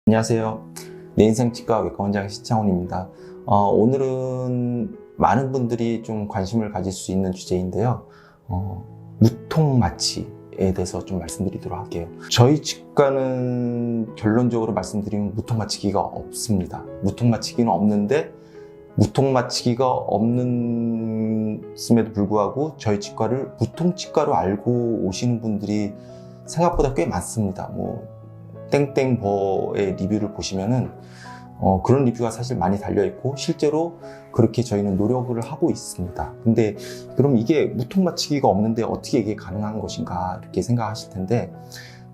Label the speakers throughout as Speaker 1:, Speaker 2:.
Speaker 1: 안녕하세요. 내 인생 치과 외과 원장 신창훈입니다. 오늘은 많은 분들이 좀 관심을 가질 수 있는 주제인데요. 무통 마취에 대해서 좀 말씀드리도록 할게요. 저희 치과는 결론적으로 말씀드리면 무통 마취기가 없습니다. 무통 마취기는 없는데 무통 마취기가 없음에도 불구하고 저희 치과를 무통 치과로 알고 오시는 분들이 생각보다 꽤 많습니다. 땡땡버의 리뷰를 보시면은 그런 리뷰가 사실 많이 달려있고 실제로 그렇게 저희는 노력을 하고 있습니다. 근데 그럼 이게 무통 마취기가 없는데 어떻게 이게 가능한 것인가 이렇게 생각하실 텐데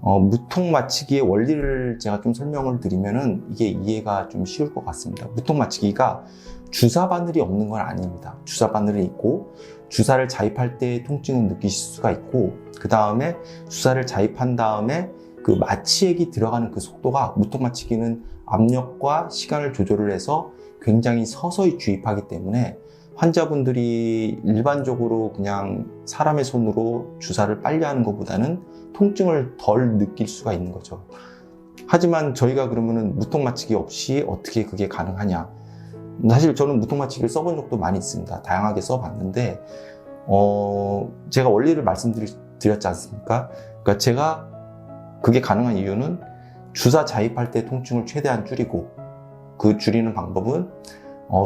Speaker 1: 무통 마취기의 원리를 제가 좀 설명을 드리면은 이게 이해가 좀 쉬울 것 같습니다. 무통 마취기가 주사 바늘이 없는 건 아닙니다. 주사 바늘이 있고 주사를 자입할 때 통증을 느끼실 수가 있고 그 다음에 주사를 자입한 다음에 그 마취액이 들어가는 그 속도가 무통 마취기는 압력과 시간을 조절을 해서 굉장히 서서히 주입하기 때문에 환자분들이 일반적으로 그냥 사람의 손으로 주사를 빨리 하는 것보다는 통증을 덜 느낄 수가 있는 거죠. 하지만 저희가 그러면은 무통 마취기 없이 어떻게 그게 가능하냐? 사실 저는 무통 마취기를 써본 적도 많이 있습니다. 다양하게 써봤는데 제가 원리를 말씀드렸지 않습니까? 그러니까 제가 그게 가능한 이유는 주사 자입할 때 통증을 최대한 줄이고 그 줄이는 방법은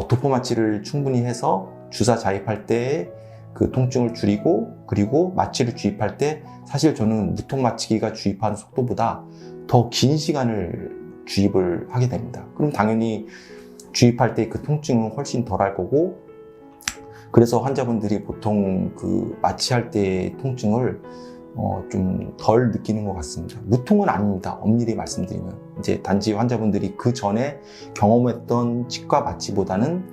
Speaker 1: 도포 마취를 충분히 해서 주사 자입할 때 그 통증을 줄이고 그리고 마취를 주입할 때 사실 저는 무통 마취기가 주입하는 속도보다 더 긴 시간을 주입을 하게 됩니다. 그럼 당연히 주입할 때 그 통증은 훨씬 덜 할 거고 그래서 환자분들이 보통 그 마취할 때 통증을 좀 덜 느끼는 것 같습니다. 무통은 아닙니다. 엄밀히 말씀드리면 이제 단지 환자분들이 그 전에 경험했던 치과 마취보다는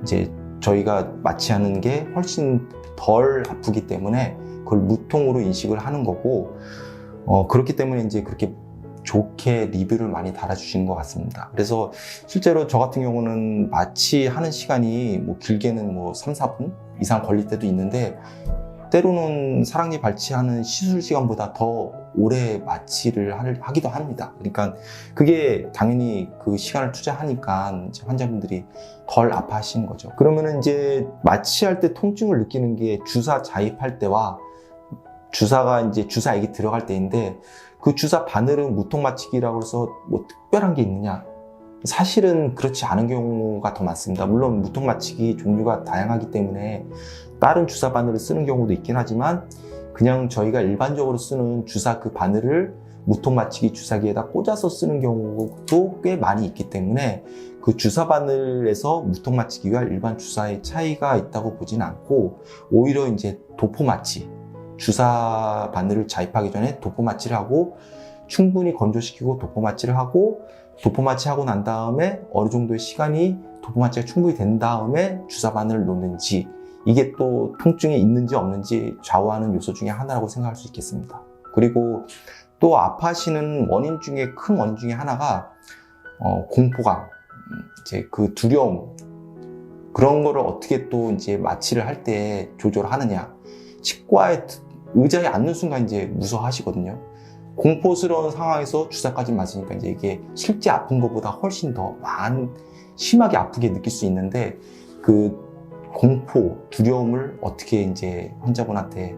Speaker 1: 이제 저희가 마취하는 게 훨씬 덜 아프기 때문에 그걸 무통으로 인식을 하는 거고 그렇기 때문에 이제 그렇게 좋게 리뷰를 많이 달아주시는 것 같습니다. 그래서 실제로 저 같은 경우는 마취하는 시간이 길게는 3, 4분 이상 걸릴 때도 있는데 때로는 사랑니 발치하는 시술 시간보다 더 오래 마취를 하기도 합니다. 그러니까 그게 당연히 그 시간을 투자하니까 이제 환자분들이 덜 아파하시는 거죠. 그러면은 이제 마취할 때 통증을 느끼는 게 주사 자입할 때와 주사가 이제 주사액이 들어갈 때인데 그 주사 바늘은 무통 마취기라고 해서 특별한 게 있느냐? 사실은 그렇지 않은 경우가 더 많습니다. 물론 무통 마취기 종류가 다양하기 때문에 다른 주사 바늘을 쓰는 경우도 있긴 하지만 그냥 저희가 일반적으로 쓰는 주사 그 바늘을 무통 마취기 주사기에다 꽂아서 쓰는 경우도 꽤 많이 있기 때문에 그 주사 바늘에서 무통 마취기와 일반 주사의 차이가 있다고 보지는 않고 오히려 이제 도포 마취 주사 바늘을 자입하기 전에 도포 마취를 하고 충분히 건조시키고 도포 마취를 하고 도포 마취하고 난 다음에 어느 정도의 시간이 도포 마취가 충분히 된 다음에 주사 바늘을 놓는지 이게 또 통증이 있는지 없는지 좌우하는 요소 중에 하나라고 생각할 수 있겠습니다. 그리고 또 아파하시는 원인 중에 큰 원인 중에 하나가 공포감, 이제 그 두려움 그런 거를 어떻게 또 이제 마취를 할 때 조절하느냐. 치과에 의자에 앉는 순간 이제 무서워하시거든요. 공포스러운 상황에서 주사까지 맞으니까 이제 이게 실제 아픈 것보다 훨씬 더 심하게 아프게 느낄 수 있는데 그 공포, 두려움을 어떻게 이제 환자분한테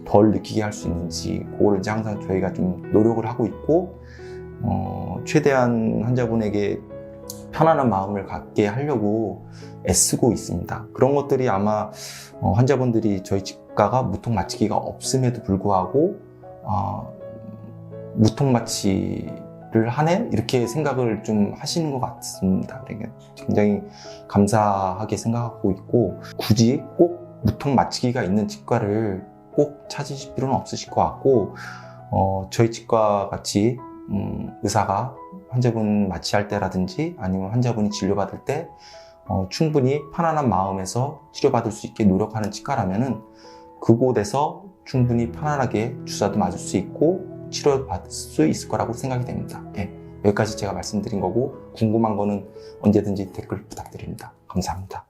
Speaker 1: 덜 느끼게 할 수 있는지 그거를 이제 항상 저희가 좀 노력을 하고 있고 최대한 환자분에게 편안한 마음을 갖게 하려고 애쓰고 있습니다. 그런 것들이 아마 환자분들이 저희 치과가 무통 마취기가 없음에도 불구하고 무통 마취를 하네? 이렇게 생각을 좀 하시는 것 같습니다. 그러니까 굉장히 감사하게 생각하고 있고 굳이 꼭 무통 마취기가 있는 치과를 꼭 찾으실 필요는 없으실 것 같고 저희 치과 같이 의사가 환자분 마취할 때라든지 아니면 환자분이 치료받을 때 충분히 편안한 마음에서 치료받을 수 있게 노력하는 치과라면은 그곳에서 충분히 편안하게 주사도 맞을 수 있고 치료받을 수 있을 거라고 생각이 됩니다. 여기까지 제가 말씀드린 거고 궁금한 거는 언제든지 댓글 부탁드립니다. 감사합니다.